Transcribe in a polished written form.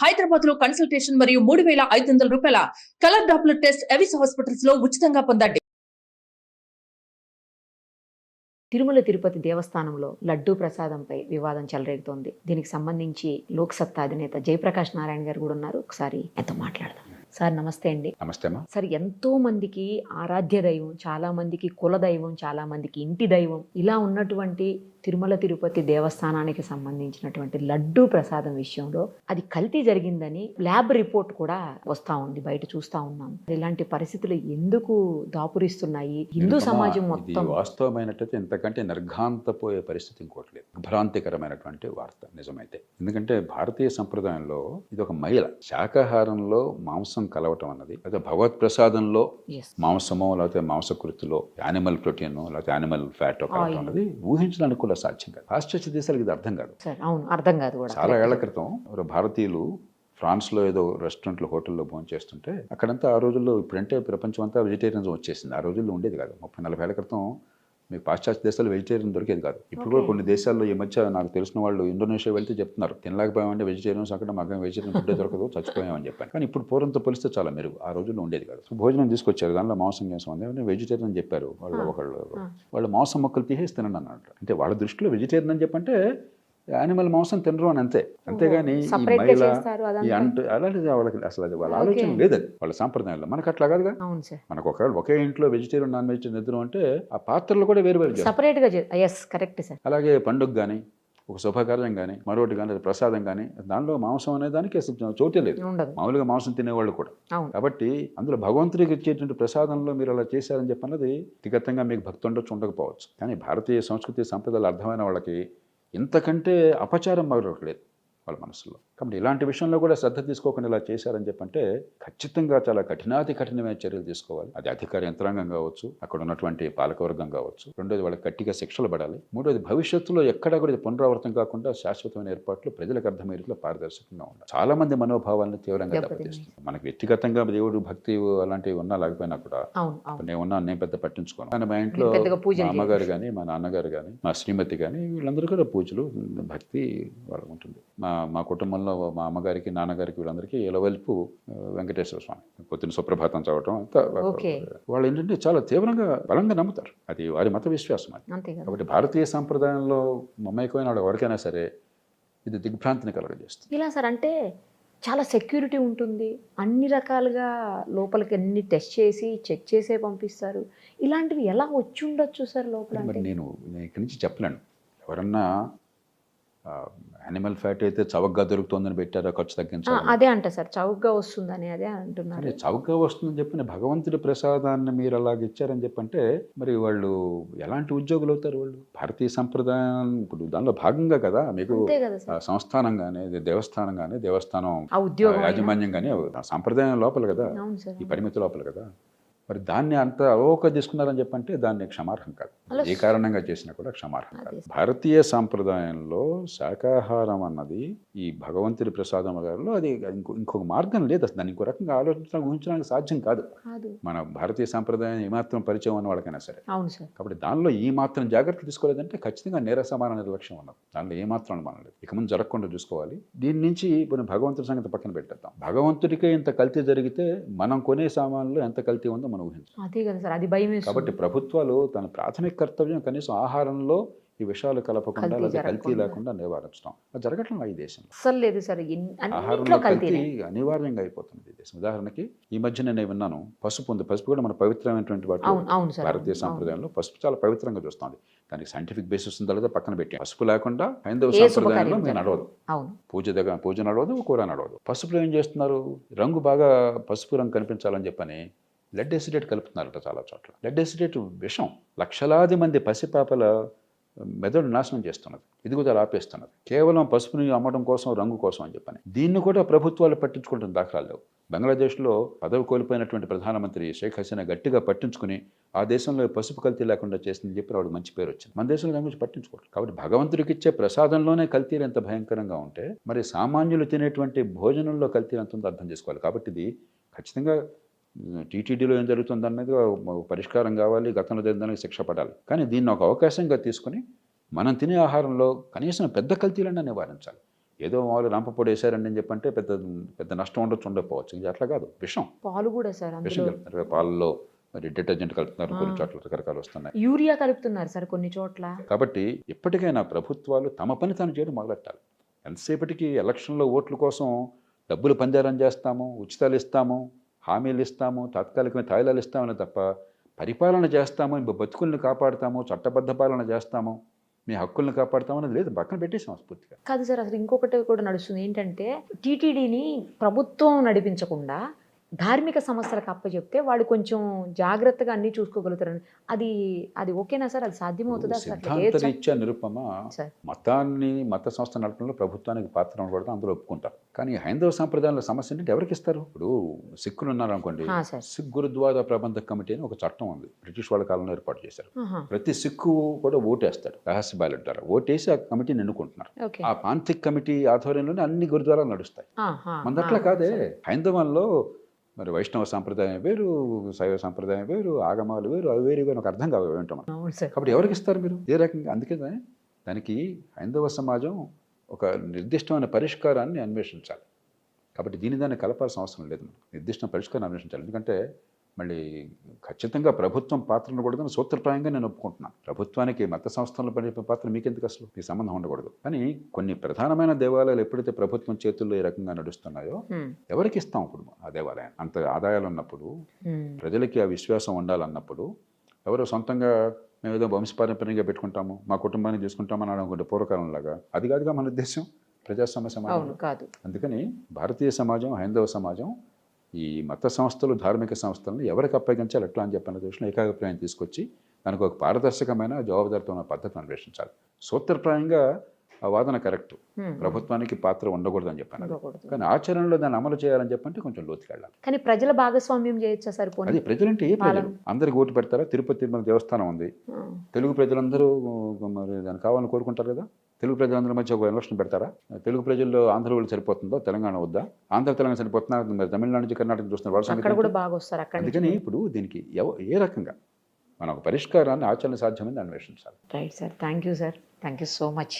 హైదరాబాద్ లో కన్సల్టేషన్ మరియు 3,500 రూపాయల colour Doppler test Avis hospitals లో ఉచితంగా పొందండి. తిరుమల తిరుపతి దేవస్థానంలో లడ్డూ ప్రసాదంపై వివాదం చెలరేగుతోంది. దీనికి సంబంధించి లోక్సత్తా అధినేత జయప్రకాష్ నారాయణ గారు కూడా ఉన్నారు. ఒకసారి ఎంతో మాట్లాడదాం. సార్ నమస్తే అండి. నమస్తే అమ్మా. సార్, ఎంతో మందికి ఆరాధ్య దైవం, చాలా మందికి కుల దైవం, చాలా మందికి ఇంటి దైవం, ఇలా ఉన్నటువంటి తిరుమల తిరుపతి దేవస్థానానికి సంబంధించినటువంటి లడ్డూ ప్రసాదం విషయంలో అది కల్తీ జరిగిందని ల్యాబ్ రిపోర్ట్ కూడా వస్తూ ఉంది, బయట చూస్తూ ఉన్నాం. ఇలాంటి పరిస్థితులు ఎందుకు దాపురిస్తున్నాయి? హిందూ సమాజం మొత్తం వాస్తవమైనట్టయితే ఇంతకంటే నిర్ఘాంతపోయే పరిస్థితి ఇంకోటి లేదు. భ్రాంతికరమైనటువంటి వార్త నిజమైతే. ఎందుకంటే భారతీయ సంప్రదాయంలో ఇది ఒక మైల. శాకాహారంలో మాంసం కలవటం అన్నది, అయితే భగవత్ ప్రసాదంలో మాంసమో లేకపోతే మాంసకృతిలో యానిమల్ ప్రోటీన్ లేకపోతే యానిమల్ ఫ్యాట్ కలవటం అన్నది ఊహించడానికి కూడా సాధ్యం కాదు. పాశ్చాత్య దేశాలకు ఇది అర్థం కాదు. అర్థం కాదు. చాలా ఏళ్ల క్రితం భారతీయులు ఫ్రాన్స్లో ఏదో రెస్టారెంట్లో హోటల్లో భోజనం చేస్తుంటే అక్కడంతా ఆ రోజుల్లో, ఇప్పుడంటే ప్రపంచం అంతా వెజిటేరియనిజం వచ్చేసింది, ఆ రోజుల్లో ఉండేది కాదు. 30-40 ఏళ్ల క్రితం మీకు పాశ్చాత్య దేశాల్లో వెజిటేరియన్ దొరికేది కాదు. ఇప్పుడు కూడా కొన్ని దేశాల్లో ఈ మధ్య నాకు తెలిసిన వాళ్ళు ఇండోనేషియా వెళ్తే చెప్తున్నారు, తినలేకపోయామంటే వెజిటేరియన్స్ అక్కడ మాకు వెజిటేరియన్ ఫుడ్ దొరకదు, చచ్చిపోయామని చెప్పాను. కానీ ఇప్పుడు పూర్వంతో పోలిస్తే చాలా మెరుగు. ఆ రోజుల్లో ఉండేది కాదు. సో భోజనం తీసుకొచ్చారు, దానిలో మాంసం చేసం ఉంది, వెజిటేరియన్ అని చెప్పారు వాళ్ళు మాంసం మొక్కలు తీసేసి తినండి అన్నట్టు. అంటే వాళ్ళ దృష్టిలో వెజిటేరియన్ అని చెప్పంటే యానిమల్ మాంసం తినరు అని అంతే. అంతేగాని ఈ మైల ఈ అంటూ అలాంటిది వాళ్ళకి అసలు అది వాళ్ళ ఆలోచన లేదు. అది వాళ్ళ సాంప్రదాయంలో. మనకు అట్లా కాదుగా. మనకు ఒకవేళ ఒకే ఇంట్లో వెజిటేరియన్ నాన్ వెజిటేరియన్ ఇద్దరు అంటే ఆ పాత్రలు కూడా వేరు వేరు చేస్తారు. అలాగే పండుగ కానీ, ఒక శుభకార్యం కానీ, మరొకటి కానీ, ప్రసాదం కానీ, దానిలో మాంసం అనే దానికి అసలు చోటే లేదు. మామూలుగా మాంసం తినేవాళ్ళు కూడా. కాబట్టి అందులో భగవంతుడికి ఇచ్చేటువంటి ప్రసాదంలో మీరు అలా చేశారని చెప్పన్నది వ్యక్తిగతంగా మీకు భక్తి ఉండొచ్చు, ఉండకపోవచ్చు. కానీ భారతీయ సంస్కృతి సంప్రదాయాలు అర్థమైన వాళ్ళకి ఇంతకంటే అపచారం మరొకలేదు వాళ్ళ మనసులో. కాబట్టి ఇలాంటి విషయంలో కూడా శ్రద్ధ తీసుకోకుండా ఇలా చేశారని చెప్పంటే ఖచ్చితంగా చాలా కఠినాతి కఠినమైన చర్యలు తీసుకోవాలి. అది అధికార యంత్రాంగం కావచ్చు, అక్కడ ఉన్నటువంటి పాలకవర్గం కావచ్చు. రెండోది వాళ్ళకి గట్టిగా శిక్షలు పడాలి. మూడోది భవిష్యత్తులో ఎక్కడా కూడా ఇది పునరావృతం కాకుండా శాశ్వతమైన ఏర్పాట్లు ప్రజలకు అర్థమయ్యేట్లో పారదర్శకంగా ఉండాలి. చాలా మంది మనోభావాలను తీవ్రంగా దెబ్బతీస్తుంది. మనకి వ్యక్తిగతంగా దేవుడు భక్తి అలాంటివి ఉన్నా లేకపోయినా కూడా నేను పెద్ద పట్టించుకోను. కానీ మా ఇంట్లో మా అమ్మగారు కానీ, మా నాన్నగారు కానీ, మా శ్రీమతి కానీ, వీళ్ళందరూ కూడా పూజలు భక్తి వాళ్ళకు ఉంటుంది. మా కుటుంబంలో మా అమ్మగారికి, నాన్నగారికి, వీళ్ళందరికీ ఎలవల్పు వెంకటేశ్వర స్వామి, పొద్దున సుప్రభాతం చదవటం అంతా వాళ్ళు ఏంటంటే చాలా తీవ్రంగా బలంగా నమ్ముతారు. అది వారి మత విశ్వాసం. అది కాబట్టి భారతీయ సంప్రదాయంలో మమైకమైన వాళ్ళు ఎవరికైనా సరే ఇది దిగ్భ్రాంతిని కలగజేస్తుంది. ఇలా సార్ అంటే చాలా సెక్యూరిటీ ఉంటుంది, అన్ని రకాలుగా లోపలికి అన్ని టెస్ట్ చేసి చెక్ చేసే పంపిస్తారు. ఇలాంటివి ఎలా వచ్చి ఉండొచ్చు సార్ లోపల? మరి నేను ఇక్కడి నుంచి చెప్పలేను. ఎవరన్నా యానిమల్ ఫ్యాట్ అయితే చౌకగా దొరుకుతుందని పెట్టారా, ఖర్చు తగ్గించాలి, అదే అంట సార్, చౌకగా వస్తుందని అదే అంటున్నారు. చౌకగా వస్తుందని చెప్పిన భగవంతుడి ప్రసాదాన్ని మీరు అలాగ ఇచ్చారని చెప్పంటే మరి వాళ్ళు ఎలాంటి ఉద్యోగులు అవుతారు? వాళ్ళు భారతీయ సంప్రదాయం ఇప్పుడు దానిలో భాగంగా కదా. మీకు సంస్థానం కానీ, దేవస్థానం కానీ, దేవస్థానం యాజమాన్యం కానీ సంప్రదాయం లోపల కదా, ఈ పరిమితి లోపల కదా. మరి దాన్ని అంత అలోక తీసుకున్నారని చెప్పంటే దాన్ని క్షమార్హం కాదు. ఏ కారణంగా చేసినా కూడా క్షమార్హం కాదు. భారతీయ సాంప్రదాయంలో శాకాహారం అన్నది ఈ భగవంతుడి ప్రసాదం గారిలో అది ఇంకొక మార్గం లేదు. అసలు దాన్ని ఇంకో రకంగా ఆలోచించడానికి, ఊహించడానికి సాధ్యం కాదు. మన భారతీయ సాంప్రదాయం ఏమాత్రం పరిచయం ఉన్న వాళ్ళకైనా సరే. కాబట్టి దానిలో ఈ మాత్రం జాగ్రత్త తీసుకోలేదంటే ఖచ్చితంగా నేర సమాన నిర్లక్ష్యం ఉన్నది. దానిలో ఏమాత్రం అనుమానం లేదు. ఇక ముందు జరగకుండా చూసుకోవాలి. దీని నుంచి ఇప్పుడు భగవంతుడి సంగతి పక్కన పెట్టేద్దాం. భగవంతుడికే ఇంత కల్తీ జరిగితే మనం కొనే సామాన్లో ఎంత కల్తీ ఉందో మనం ఊహించాలి. కాబట్టి ప్రభుత్వాలు తన ప్రాథమిక కర్తవ్యం కనీసం ఆహారంలో ఈ విషయాలు కలపకుండా, లేదా కల్తీ లేకుండా నివారించడం. అది జరగటం ఈ దేశంలో అసలు లేదు సార్. ఆహారంలో కల్తీ అనివార్యంగా అయిపోతుంది ఈ దేశం. ఉదాహరణకి ఈ మధ్య నేను విన్నాను, పసుపు ఉంది. పసుపు కూడా మన పవిత్రమైనటువంటి వాటి భారతీయ సంప్రదాయంలో పసుపు చాలా పవిత్రంగా చూస్తుంది. దానికి సైంటిఫిక్ బేసిస్ ఉన్న తర్వాత పక్కన పెట్టి, పసుపు లేకుండా హైందవ సంప్రదాయంలో మేము నడవదు. పూజ నడవదు, కూర నడవదు. పసుపులో ఏం చేస్తున్నారు? రంగు బాగా పసుపు రంగు కనిపించాలని చెప్పని లెడ్ ఎసిడేట్ కలుపుతున్నారట చాలా చోట్ల. లెడ్ ఎసిడేట్ విషం లక్షలాది మంది పసిపాపల మెదడు నాశనం చేస్తున్నది, ఎదుగుదల ఆపేస్తున్నది. కేవలం పసుపుని అమ్మడం కోసం, రంగు కోసం అని చెప్పని. దీన్ని కూడా ప్రభుత్వాలు పట్టించుకుంటున్న దాఖలాలు లేవు. బంగ్లాదేశ్లో పదవి కోల్పోయినటువంటి ప్రధానమంత్రి షేక్ హసీనా గట్టిగా పట్టించుకుని ఆ దేశంలో పసుపు కల్తీ లేకుండా చేసిందని చెప్పి వాడు మంచి పేరు వచ్చింది. మన దేశంలో దాని గురించి పట్టించుకోవట్లేదు. కాబట్టి భగవంతుడికి ఇచ్చే ప్రసాదంలోనే కల్తీలు ఎంత భయంకరంగా ఉంటే మరి సామాన్యులు తినేటువంటి భోజనంలో కల్తీలు ఎంత ఉందో అర్థం చేసుకోవాలి. కాబట్టి ఇది ఖచ్చితంగా టీటీడీలో ఏం జరుగుతుంది అన్నది పరిష్కారం కావాలి, గతంలో జరిగిన శిక్ష పడాలి. కానీ దీన్ని ఒక అవకాశంగా తీసుకుని మనం తినే ఆహారంలో కనీసం పెద్ద కల్తీలన్నా నివారించాలి. ఏదో మామూలు రంపపొడి వేసారండి అని చెప్పంటే పెద్ద పెద్ద నష్టం ఉండకపోవచ్చు. ఇది అట్లా కాదు, విషం. పాలు కూడా సార్ విషం అందులో కలుపుతున్నారు పాలలో, మరి డిటర్జెంట్ కలుపుతున్నారు, కొన్ని చోట్ల రకరకాలు వస్తున్నాయి. యూరియా కలుపుతున్నారు సార్ కొన్ని చోట్ల. కాబట్టి ఇప్పటికైనా ప్రభుత్వాలు తమ పని తాను చేయడం మొదలెట్టాలి. ఎంతసేపటికి ఎలక్షన్లో ఓట్ల కోసం డబ్బులు పంజారం చేస్తాము, ఉచితాలు ఇస్తాము, హామీలు ఇస్తాము, తాత్కాలికమైన తాయిలాలు ఇస్తామని తప్ప పరిపాలన చేస్తాము, బతుకుల్ని కాపాడుతాము, చట్టబద్ధ పాలన చేస్తాము, మీ హక్కుల్ని కాపాడుతామని లేదు, పక్కన పెట్టేసాం స్ఫూర్తిగా. కాదు సార్, అసలు ఇంకొకటి కూడా నడుస్తుంది ఏంటంటే టీటీడీని ప్రభుత్వం నడిపించకుండా ధార్మిక సమస్యలకు అప్పచెప్తే వాళ్ళు కొంచెం జాగ్రత్తగా అన్ని చూసుకోగలుగుతారని, అది ఓకేనా సార్? అది సాధ్యమవుతుందా అసలు? సిద్ధాంతరీత్యా నిరుపమ సార్ మత సంస్థ నడపడంలో ప్రభుత్వానికి పాత్ర ఉండకూడదు, అందులో ఒప్పుకుంటారు. కానీ హైందవ సాంప్రదాయాల సమస్య అంటే ఎవరికి ఇస్తారు? ఇప్పుడు సిక్కులు ఉన్నారనుకోండి, సిక్ గురుద్వారా ప్రబంధక కమిటీ అని ఒక చట్టం ఉంది, బ్రిటిష్ వాళ్ళ కాలంలో ఏర్పాటు చేశారు. ప్రతి సిక్కు కూడా ఓటేస్తాడు, రహస్య బ్యాలెట్ ద్వారా ఓటేసి ఆ కమిటీని ఎన్నుకుంటున్నారు. ఆ పాంథిక్ కమిటీ ఆధ్వర్యంలోనే అన్ని గురుద్వారాలు నడుస్తాయి. మన అట్లా కాదే, హైందవంలో మరి వైష్ణవ సాంప్రదాయం వేరు, శైవ సాంప్రదాయం వేరు, ఆగమాలు వేరు, అవి వేరు నాకు అర్థం కావు ఏంటో మనం. కాబట్టి ఎవరికి ఇస్తారు మీరు ఏ రకంగా? అందుకే దానికి హైందవ సమాజం ఒక నిర్దిష్టమైన పరిష్కారాన్ని అన్వేషించాలి. కాబట్టి దాన్ని కలపాల్సిన అవసరం లేదు, నిర్దిష్టమైన పరిష్కారాన్ని అన్వేషించాలి. ఎందుకంటే మళ్ళీ ఖచ్చితంగా ప్రభుత్వం పాత్ర ఉండకూడదని సూత్రప్రాయంగా నేను ఒప్పుకుంటున్నాను. ప్రభుత్వానికి మత సంస్థలను పడే పాత్ర మీకెందుకు, అసలు మీ సంబంధం ఉండకూడదు. కానీ కొన్ని ప్రధానమైన దేవాలయాలు ఎప్పుడైతే ప్రభుత్వం చేతుల్లో ఈ రకంగా నడుస్తున్నాయో ఎవరికి ఇస్తాం ఇప్పుడు ఆ దేవాలయాన్ని? అంత ఆదాయాలు ఉన్నప్పుడు, ప్రజలకి ఆ విశ్వాసం ఉండాలన్నప్పుడు, ఎవరో సొంతంగా మేము ఏదో వంశపారంపర్యంగా పెట్టుకుంటాము, మా కుటుంబాన్ని తీసుకుంటామని అనుకుంటే పూర్వకాలంలాగా, అది కాదుగా మన ఉద్దేశం. ప్రజాస్వామ్య సమాజం కాదు. అందుకని భారతీయ సమాజం, హైందవ సమాజం ఈ మత సంస్థలు, ధార్మిక సంస్థలను ఎవరికి అప్పగించాలి ఎట్లా అని చెప్పిన దృష్టిలో ఏకాభిప్రాయం తీసుకొచ్చి దానికి ఒక పారదర్శకమైన జవాబుదారితమైన పద్ధతిని అన్వేషించాలి. సూత్రప్రాయంగా ఆ వాదన కరెక్ట్, ప్రభుత్వానికి పాత్ర ఉండకూడదని చెప్పాను. కానీ ఆచరణలో దాన్ని అమలు చేయాలని చెప్పంటే కొంచెం లోతుకి వెళ్ళాలి. కానీ ప్రజల భాగస్వామ్యం చేయొచ్చా సార్? అది ప్రజలంటే ఏ ప్రజలు అందరికి ఓటు పెడతారా? తిరుపతి దేవస్థానం ఉంది, తెలుగు ప్రజలందరూ మరి దాన్ని కావాలని కోరుకుంటారు కదా. తెలుగు ప్రజలందరి మధ్య ఒక ఎలక్షన్ పెడతారా? తెలుగు ప్రజల్లో ఆంధ్ర వాళ్ళు సరిపోతుందో, తెలంగాణ వద్దా? తెలంగాణ సరిపోతున్నా, మరి తమిళనాడు నుంచి కర్ణాటక చూస్తున్నారు వాళ్ళ. అందుకని ఇప్పుడు దీనికి ఏ రకంగా మనం ఒక పరిష్కారాన్ని ఆచరణ సాధ్యమైంది అన్వేషించాలి. Right sir, thank you sir, thank you so much.